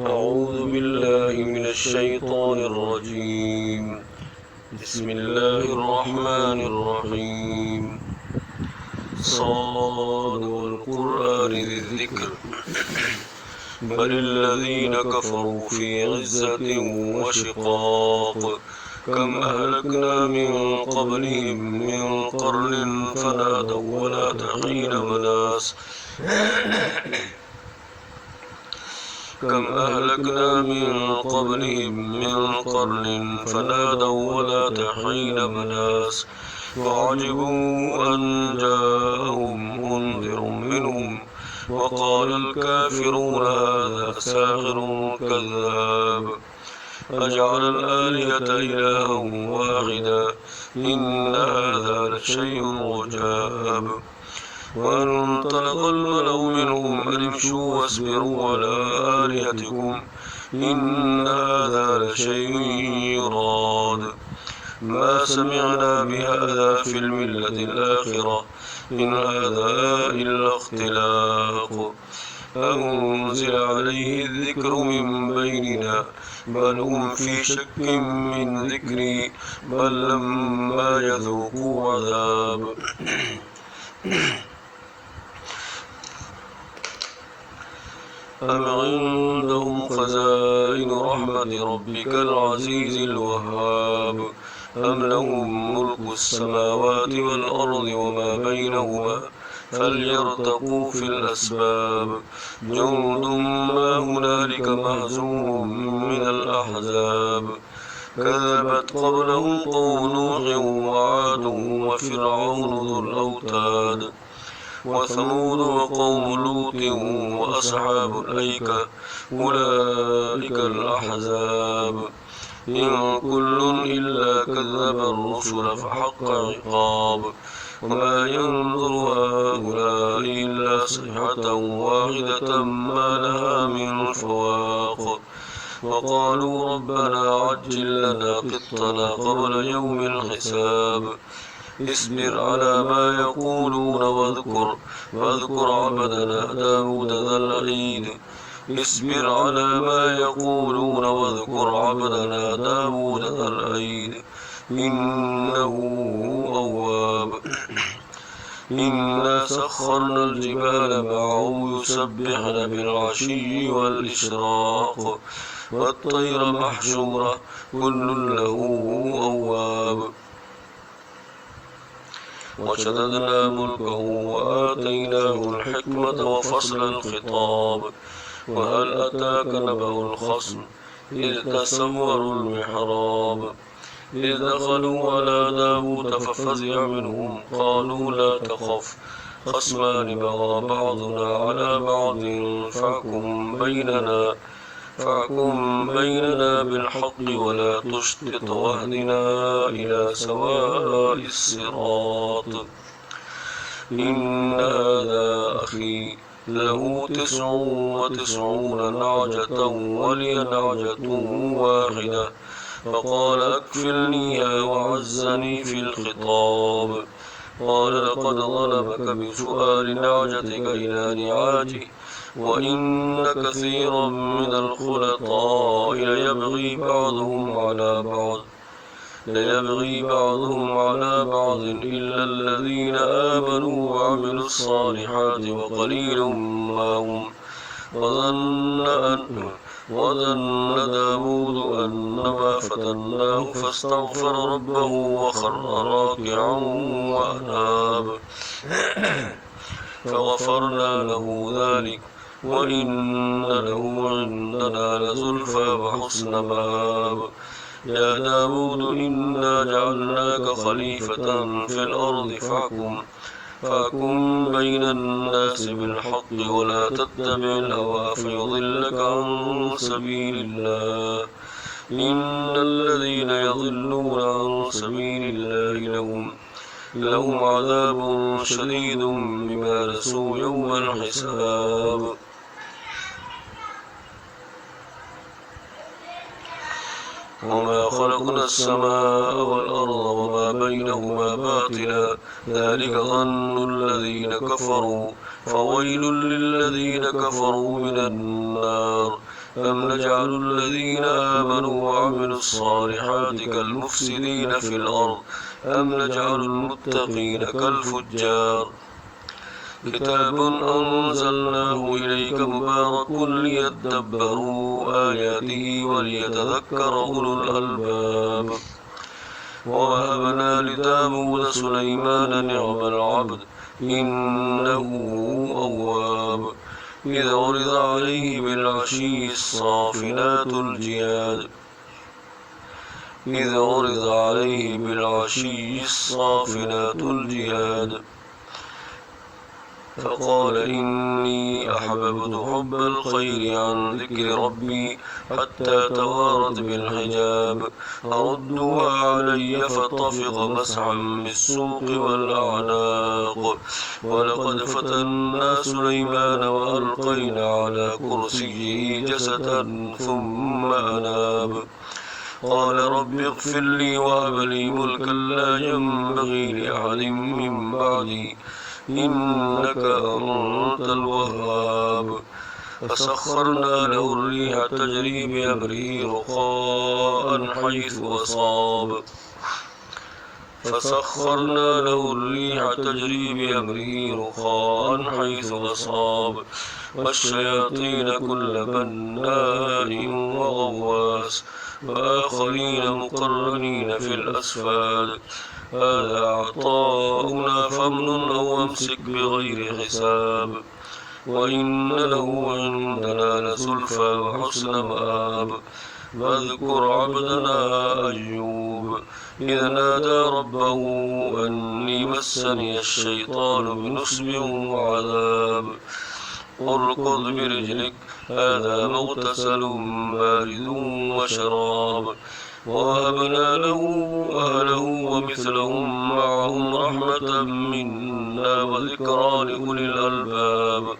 أعوذ بالله من الشيطان الرجيم. بسم الله الرحمن الرحيم. صاد والقرآن ذي الذكر بل الذين كفروا في عزة وشقاق كم أهلكنا من قبلهم من قرن فنادوا ولا حين مناص كم أهلكنا من قبلهم من قرن فنادوا ولا حين مناص فعجبوا أن جاءهم منذر منهم وقال الكافرون هذا ساحر كذاب أجعل الآلهة إلها واحدا إن هذا لشيء عجاب وانطلق الملأ منهم أن امشوا واصبروا على آلهتكم إن هذا لشيء يراد ما سمعنا بهذا في الملة الآخرة إن هذا إلا اختلاق أنزل عليه الذكر من بيننا بل هم في شك من ذكري بل لما يذوقوا عذاب أم عندهم خزائن رحمة ربك العزيز الوهاب أم لهم ملك السماوات والأرض وما بينهما فليرتقوا في الأسباب جند ما هنالك مهزوم من الأحزاب كذبت قبلهم قوم نوح وعاد وفرعون ذو الأوتاد وثمود وقوم لوط وأصحاب الأيكة أولئك الأحزاب إن كل إلا كذب الرسل فحق عقاب وما ينظر هؤلاء إلا صيحة واحدة ما لها من فواق وقالوا ربنا عجل لنا قطنا قبل يوم الحساب اصبر على ما يقولون واذكر عبدنا داود ذا الأيد اصبر على ما يقولون واذكر عبدنا داود ذا الأيد إنه أواب إنا سخرنا الجبال معه يسبحن بالعشي والإشراق والطير محشورة كل له أواب وشددنا ملكه وآتيناه الحكمة وفصل الخطاب وهل أتاك نبأ الخصم إذ تسوروا المحراب إذ دخلوا على داود ففزع منهم قالوا لا تخف خصمان بغى بعضنا على بعض فاحكم بيننا بالحق ولا تشطط واهدنا إلى سواء الصراط إن هذا أخي له 99 نعجة ولي نعجة واحدة فقال أكفلنيها وعزني في الخطاب قال لقد ظلمك بسؤال نعجتك إلى نعاجه وإن كثيرا من الخلطاء ليبغي بعضهم على بعض إلا الذين آمنوا وعملوا الصالحات وقليل ما هم وظن داود أنما فتناه فاستغفر ربه وخر راكعا وأناب فغفرنا له ذلك وإن له عندنا لزلفى وحسن مآب يا داود إنا جعلناك خليفة في الأرض فاحكم بين الناس بالحق ولا تتبع الهوى فيضلك عن سبيل الله إن الذين يضلون عن سبيل الله لهم عذاب شديد بما نسوا يوم الحساب وما خلقنا السماء والأرض وما بينهما باطلا ذلك ظن الذين كفروا فويل للذين كفروا من النار أم نجعل الذين آمنوا وعملوا الصالحات كالمفسدين في الأرض أم نجعل المتقين كالفجار كتاب أنزلناه إليك مبارك ليدبروا آياته وليتذكر أولو الألباب ووهبنا لداود سليمان نعم العبد إنه أواب إذ عرض عليه بالعشي الصافنات الجياد إذ عرض عليه بالعشي الصافنات الجياد فقال إني أحببت حب الخير عن ذكر ربي حتى توارت بالحجاب أردوها علي فطفق مسحا بالسوق والأعناق ولقد فتنا سليمان وألقينا على كرسيه جسدا ثم أناب قال رب اغفر لي وهب لي ملكا لا ينبغي لأحد من بعدي إنك أنت الوهاب فسخرنا له الريح تجري بأمره رخاء حيث أصاب فسخرنا له الريح تجري بأمره رخاء حيث أصاب والشياطين كل بناء وغواص وآخرين مقرنين في الأسفاد هذا عطاؤنا فامنن أو أمسك بغير حساب وإن له عندنا لزلفى وحسن مآب واذكر عبدنا أيوب إذ نادى ربه أني مسني الشيطان بنصب وعذاب اركض برجلك هذا مغتسل بارد وشراب ووهبنا له أهله ومثلهم معهم رحمة منا وذكرى لأولي الألباب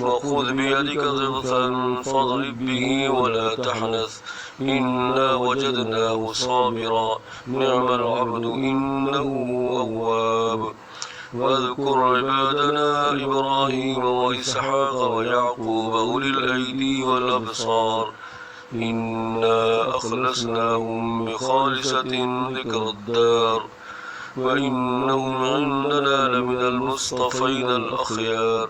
وخذ بيدك ضغثا فاضرب به ولا تحنث إنا وجدناه صابرا نعم العبد إنه أواب واذكر عبادنا إبراهيم وإسحاق ويعقوب أولي الأيدي والأبصار إنا أخلصناهم بخالصة ذكر الدار وإنهم عندنا لمن المصطفين الأخيار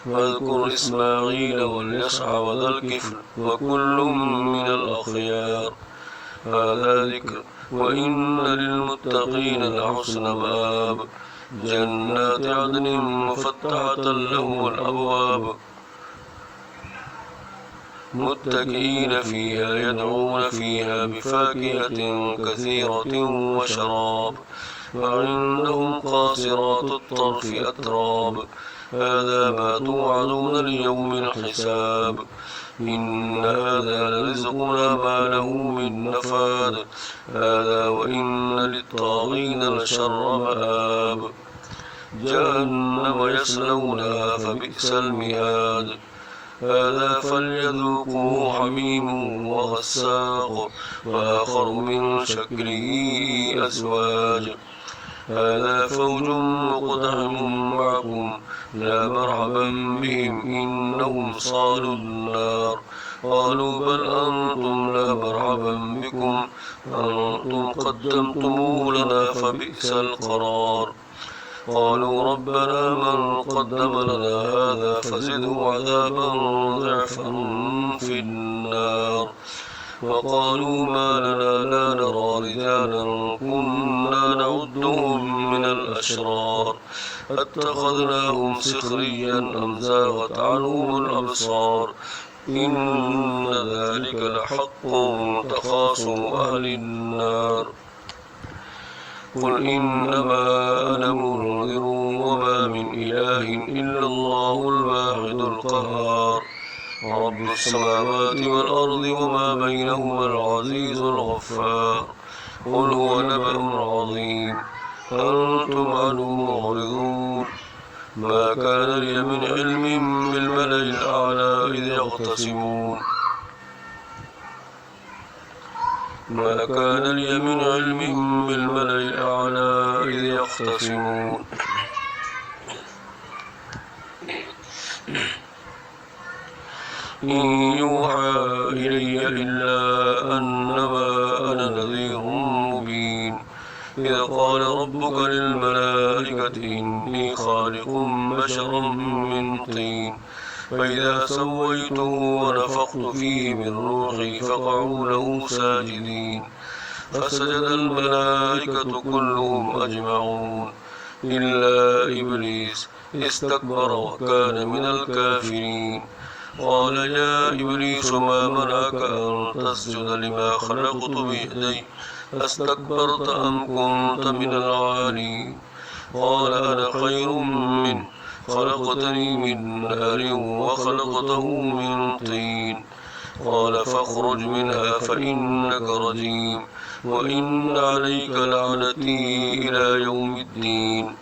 واذكر إسماعيل واليسع وذا الكفل وكل من الأخيار هذا ذكر وإن للمتقين لحسن مآب جنات عدن مفتحة لهم الأبواب متكئين فيها يدعون فيها بفاكهة كثيرة وشراب وعندهم قاصرات الطرف أتراب هذا ما توعدون ليوم الحساب إن هذا لرزقنا ما له من نفاد هذا وإن للطاغين لشر مآب جهنم يصلونها فبئس المهاد هذا فليذوقوه حميم وغساق وآخر من شكله أزواج هذا فوج مقتحم معكم لا مرحبا بهم إنهم صالوا النار قالوا بل أنتم لا مرحبا بكم أنتم قدمتموه لنا فبئس القرار قالوا ربنا من قدم لنا هذا فزده عذابا ضعفا في النار وقالوا ما لنا لا نرى رجالا كنا نعدهم من الأشرار اتخذناهم سخريا أم زاغت عنهم الأبصار إن ذلك لحق تخاصم أهل النار قل إنما أنا منذر وما من إله إلا الله الواحد القهار رب السماوات والأرض وما بينهما العزيز الغفار قل هو نبأ عظيم أنتم عنه معرضون ما كان لي من علم بالملأ الأعلى إذ يختصمون ما كان لي من علم بالملأ الأعلى إذ يختصمون إن يوحى إلي إلا أنما أنا نذير مبين إذ قال ربك للملائكة إني خالق بشرا من طين فإذا سويته ونفخت فيه من روحي فقعوا له ساجدين فسجد الملائكة كلهم أجمعون إلا إبليس استكبر وكان من الكافرين قال يا إبليس ما منعك أن تسجد لما خلقت بيدي أستكبرت أم كنت من العالين قال أنا خير منه خلقتني من نار وخلقته من طين قال فاخرج منها فإنك رجيم وإن عليك لعنتي إلى يوم الدين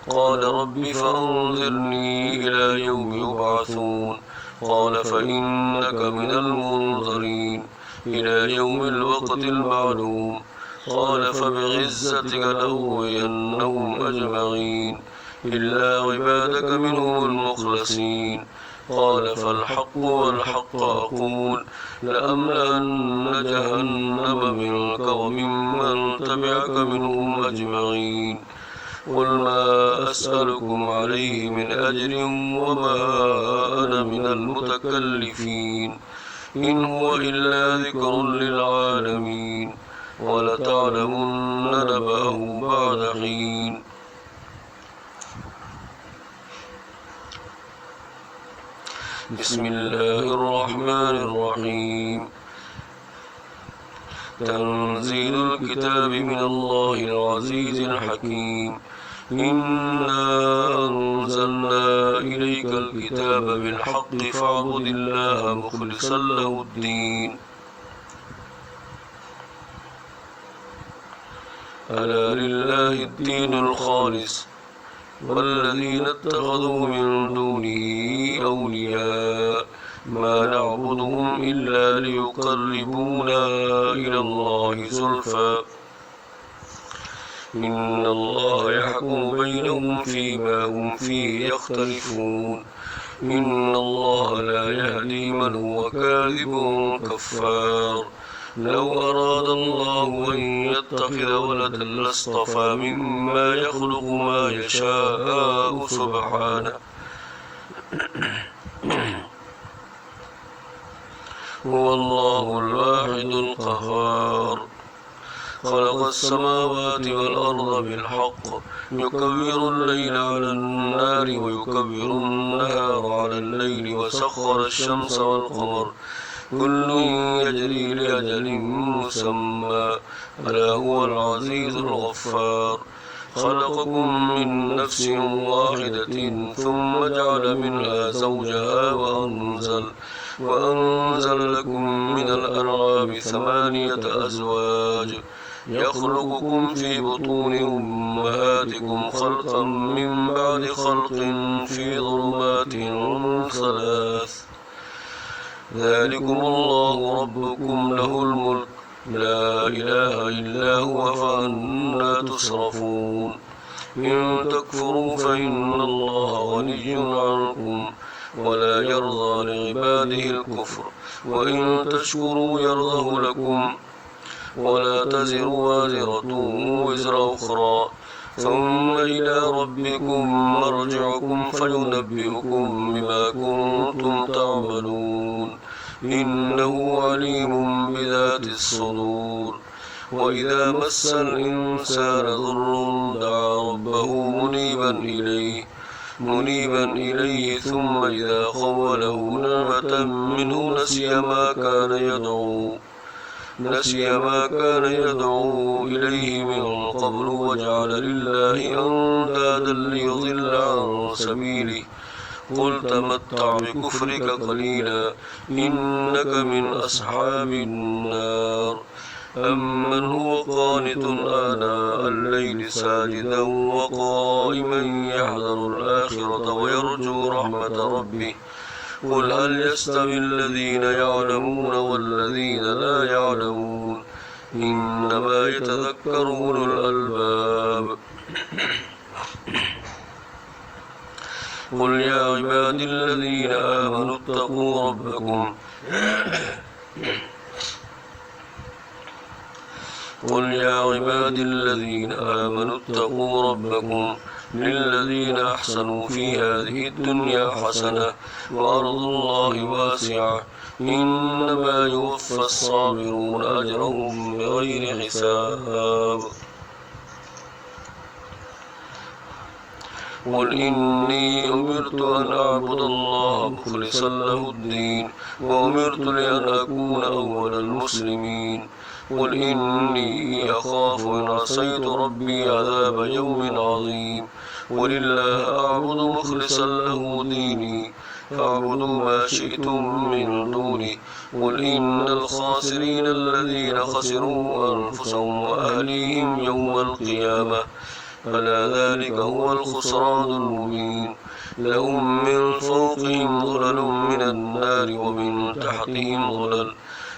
قال رب فأنظرني إلى يوم يبعثون قال فإنك من المنظرين إلى يوم الوقت المعلوم قال فبعزتك لأغوينهم أجمعين إلا عبادك منهم المخلصين قال فالحق والحق أقول لأملأن جهنم منك وممن تبعك منهم أجمعين قل ما أسألكم عليه من أجر وما أنا من المتكلفين إن هو إلا ذكر للعالمين ولتعلمن نبأه بعد حين بسم الله الرحمن الرحيم تنزيل الكتاب من الله العزيز الحكيم إنا أنزلنا إليك الكتاب بالحق فاعبد الله مخلصا له الدين ألا لله الدين الخالص والذين اتخذوا من دونه أولياء ما نعبدهم إلا ليقربونا إلى الله زلفى إن الله يحكم بينهم فيما هم فيه يختلفون إن الله لا يهدي من هو كاذب كفار لو أراد الله أن يتخذ ولدا لاصطفى مما يخلق ما يشاء سبحانه هو الله الواحد القهار خلق السماوات والأرض بالحق يكبر الليل على النار ويكبر النهار على الليل وسخر الشمس والقمر كل يجري لأجل مسمى ألا هو العزيز الغفار خلقكم من نفس واحدة ثم جعل منها زوجها وأنزل لكم من الأنعام 8 أزواج يخلقكم في بطون أمهاتكم خلقا من بعد خلق في ظلمات 3 ذلكم الله ربكم له الملك لا إله إلا هو فأنى تصرفون إن تكفروا فإن الله غني عنكم ولا يرضى لعباده الكفر وإن تشكروا يرضه لكم ولا تزر وازرة وزر أخرى ثم إلى ربكم مرجعكم فينبئكم بما كنتم تعملون إنه عليم بذات الصدور وإذا مس الإنسان ضر دعا ربه منيبا إليه ثم إذا خوله نعمة منه نسي ما كان يدعو إليه من قبل وجعل لله أندادا ليضل عن سبيله قل تمتع بكفرك قليلا إنك من أصحاب النار أمن هو قانت آناء الليل ساجدا وقائما يحذر الآخرة ويرجو رحمة ربه قل هل يستوي الذين يعلمون والذين لا يعلمون إنما يتذكر أولو الألباب قل يا عبادي الذين آمنوا اتقوا ربكم قل يا عبادي الذين آمنوا اتقوا ربكم للذين أحسنوا في هذه الدنيا حسنة وأرض الله واسعة إنما يوفى الصابرون أجرهم بغير حساب قل إني أمرت أن أعبد الله مخلصا له الدين وأمرت لأن أكون أول المسلمين قل إني أخاف إن عصيت ربي عذاب يوم عظيم قل الله أعبد مخلصا له ديني فاعبدوا ما شئتم من دوني قل إن الخاسرين الذين خسروا أنفسهم وأهليهم يوم القيامة ألا ذلك هو الخسران المبين لهم من فوقهم ظلل من النار ومن تحتهم ظلل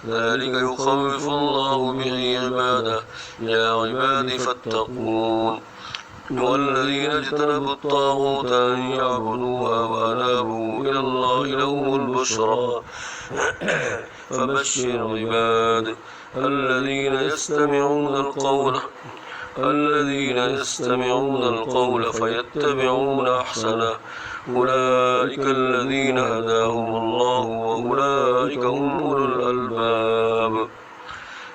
ذلك يخوف الله به عباده يا عباد فاتقون والذين اجتنبوا الطاغوت أن يعبدوها وأنابوا إلى الله لهم البشرى فبشر عباد الذين يستمعون القول فيتبعون أحسنه أولئك الذين هداهم الله وأولئك هم أولو الألباب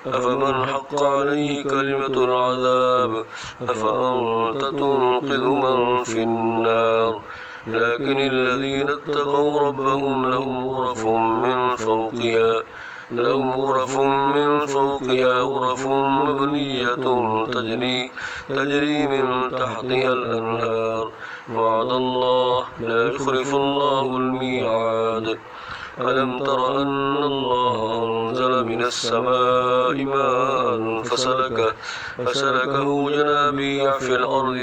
أفمن حق عليه كلمة العذاب أفأنت تنقذ من في النار لكن الذين اتقوا ربهم لهم غرف من فوقها غرف مبنية تجري من تحتها الأنهار وعد الله لا يخلف الله الميعاد ألم تر أن الله أنزل من السماء ماء فسلكه ينابيع في الأرض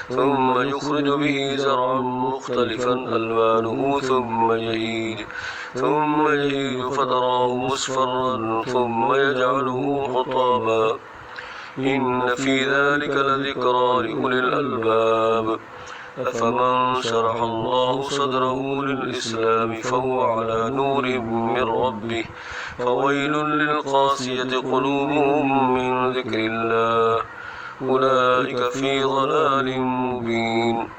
ثم يخرج به زرعا مختلفا ألوانه ثم يهيج فتراه مصفرا ثم يجعله حطاما إن في ذلك لذكرى لأولي الألباب أفمن شرح الله صدره للإسلام فهو على نور من ربه فويل للقاسية قلوبهم من ذكر الله أولئك في ضلال مبين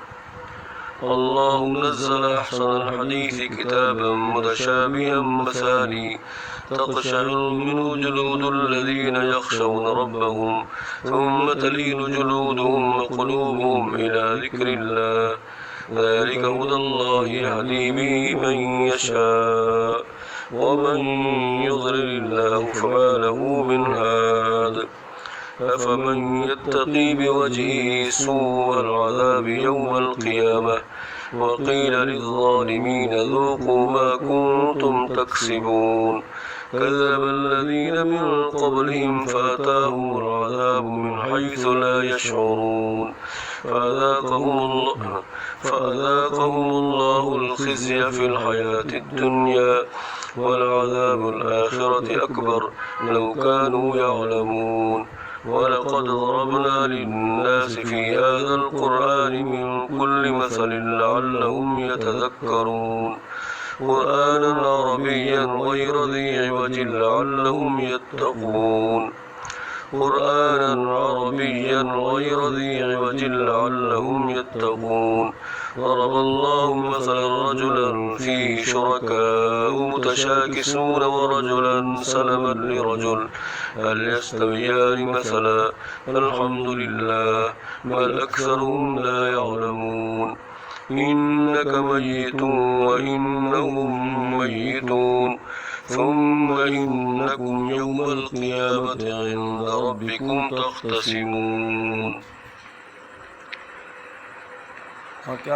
الله نزل أحسن الحديث كتابا متشابها مثاني تقشعر منه جلود الذين يخشون ربهم ثم تلين جلودهم وقلوبهم إلى ذكر الله ذلك هدى الله يهدي به من يشاء ومن يضلل الله فما له من هاد أفمن يتقي بوجهه سوء العذاب يوم القيامة وقيل للظالمين ذوقوا ما كنتم تكسبون كذب الذين من قبلهم فأتاهم العذاب من حيث لا يشعرون فأذاقهم الله الخزي في الحياة الدنيا ولعذاب الآخرة أكبر لو كانوا يعلمون ولقد ضربنا للناس في هذا القرآن من كل مثل لعلهم يتذكرون قرآنا عربيا غير ذي عوج لعلهم يتقون ضرب الله مثلا رجلا فيه شركاء متشاكسون ورجلا سلما لرجل هل يستويان مثلا الحمد لله بل أكثرهم لا يعلمون إنك ميت وإنهم ميتون ثم إنكم يوم القيامة عند ربكم تختصمون.